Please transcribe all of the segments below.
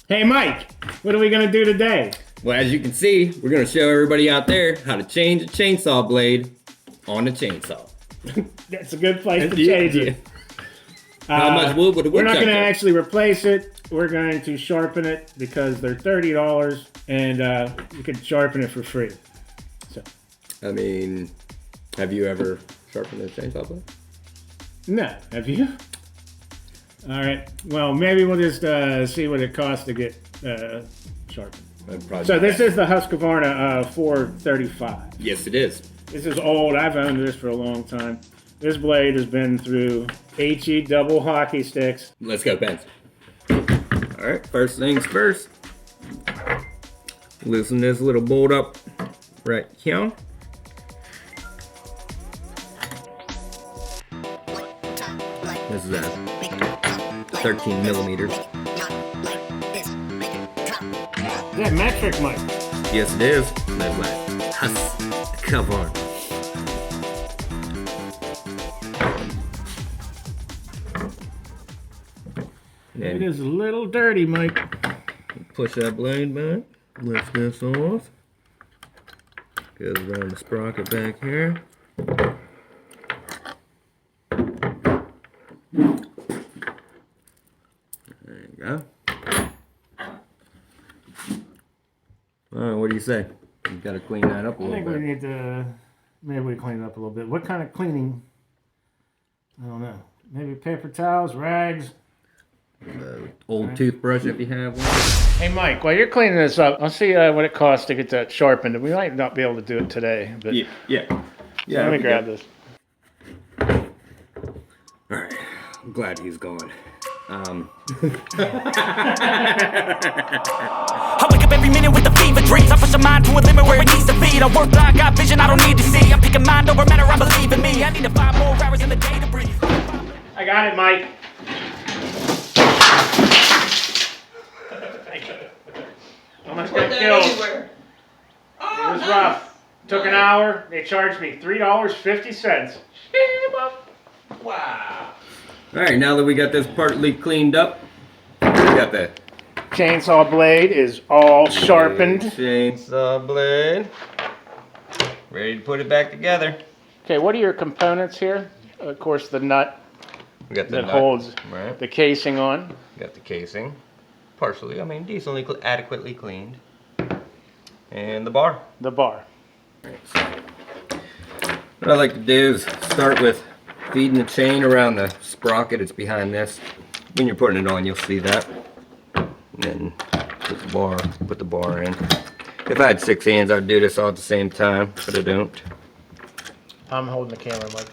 Hey Mike, what are we gonna do today? Well, as you can see, we're gonna show everybody out there how to change a chainsaw blade on a chainsaw. That's a good place to change it. How much wood would a We're not woodchuck gonna take? actually replace it. We're going to sharpen it because they're $30 and you can sharpen it for free. So. I mean, have you ever sharpened a chainsaw blade? No, have you? All right. Well, maybe we'll just see what it costs to get sharpened. So this is the Husqvarna 435. Yes, it is. This is old. I've owned this for a long time. This blade has been through HE double hockey sticks. Let's go, Benz. All right, first things first. Loosen this little bolt up right here. This is a 13 millimeters. Is that metric, Mike? Yes, it is. That's my Husqvarna. It is a little dirty, Mike. Push that blade back. Lift this off. Goes around the sprocket back here. There you go. Alright, what do you say? You've got to clean that up a I little think bit. we need to, maybe we clean it up a little bit. What kind of cleaning? I don't know. Maybe paper towels, rags. Old toothbrush if you have one. Hey Mike, while you're cleaning this up, I'll see what it costs to get that sharpened. We might not be able to do it today, but Yeah. let me grab this. Alright, I'm glad he's gone. I wake up every minute with the fever dreams. I push my mind to a limit where it needs to be. I work blind, got vision I don't need to see. I'm picking mind over matter, I believe in me. I need to 5 more hours in the day to breathe. I got it, Mike. Almost got killed. It was rough. Took an hour. They charged me $3.50. Wow. Alright, now that we got this partly cleaned up, we got the Chainsaw blade is all sharpened. chainsaw blade. Ready to put it back together. Okay, what are your components here? Of course, the nut We got the that nut, holds right? the casing on. We got the casing. Partially, I mean, decently, adequately cleaned. And the bar. The bar. What I like to do is start with feeding the chain around the sprocket. It's behind this. When you're putting it on, you'll see that. And then put the bar in. If I had 6 hands, I'd do this all at the same time, but I don't. I'm holding the camera, Mike.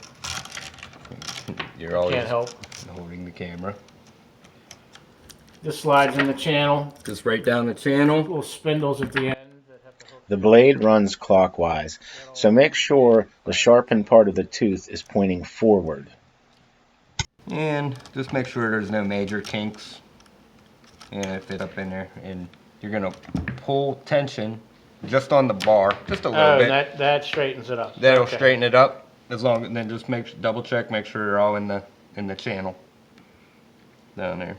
You're always Can't help. holding the camera. This slides in the channel. Just right down the channel. Little spindles at the end. That have to hook. The blade runs clockwise, so make sure the sharpened part of the tooth is pointing forward. And just make sure there's no major kinks. And fit up in there. And you're gonna pull tension just on the bar, just a little bit. That straightens it up. That'll Okay. straighten it up. As long, and then just double check, make sure they're all in the channel down there.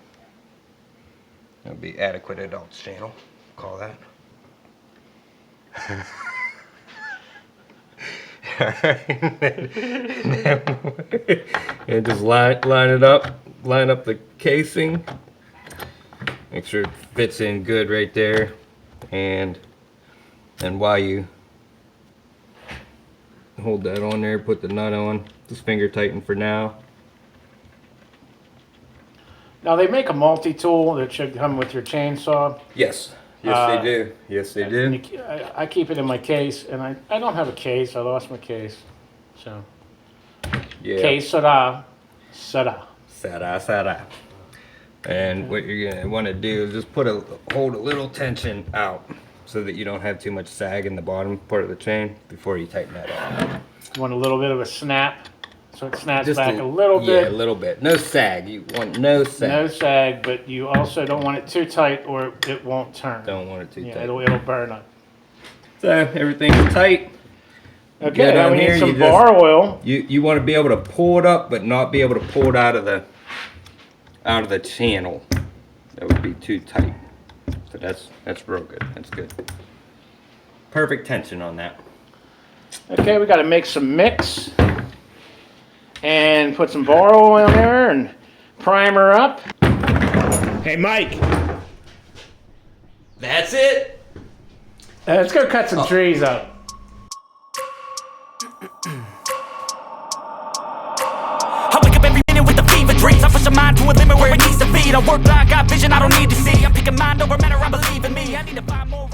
That'll be adequate adults channel. Call that. And just line it up. Line up the casing. Make sure it fits in good right there. And while you hold that on there, put the nut on. Just finger tighten for now. Now they make a multi-tool that should come with your chainsaw. Yes. Yes, they do. Yes, they do. And I keep it in my case, and I don't have a case. I lost my case. So, Yeah. case sada. Sada. And what you're gonna want to do is just hold a little tension out so that you don't have too much sag in the bottom part of the chain before you tighten that off. You want a little bit of a snap, so it snaps Just back a little bit. Yeah, a little bit. No sag. You want no sag. No sag, but you also don't want it too tight or it won't turn. Don't want it too tight. It'll burn up. So everything's tight. Okay, now down we here, need some you just- bar oil. You want to be able to pull it up, but not be able to pull it out of the channel. That would be too tight. So that's real good. That's good. Perfect tension on that. Okay, we got to make some mix and put some bar oil in there and prime her up. Hey, Mike. That's it. Let's go cut some trees up. I wake up every minute with the fever dreams. I push my mind to a limit where it needs to be. I work like I got vision I don't need to see. I'm picking mind over matter, I believe in me. I need to find more.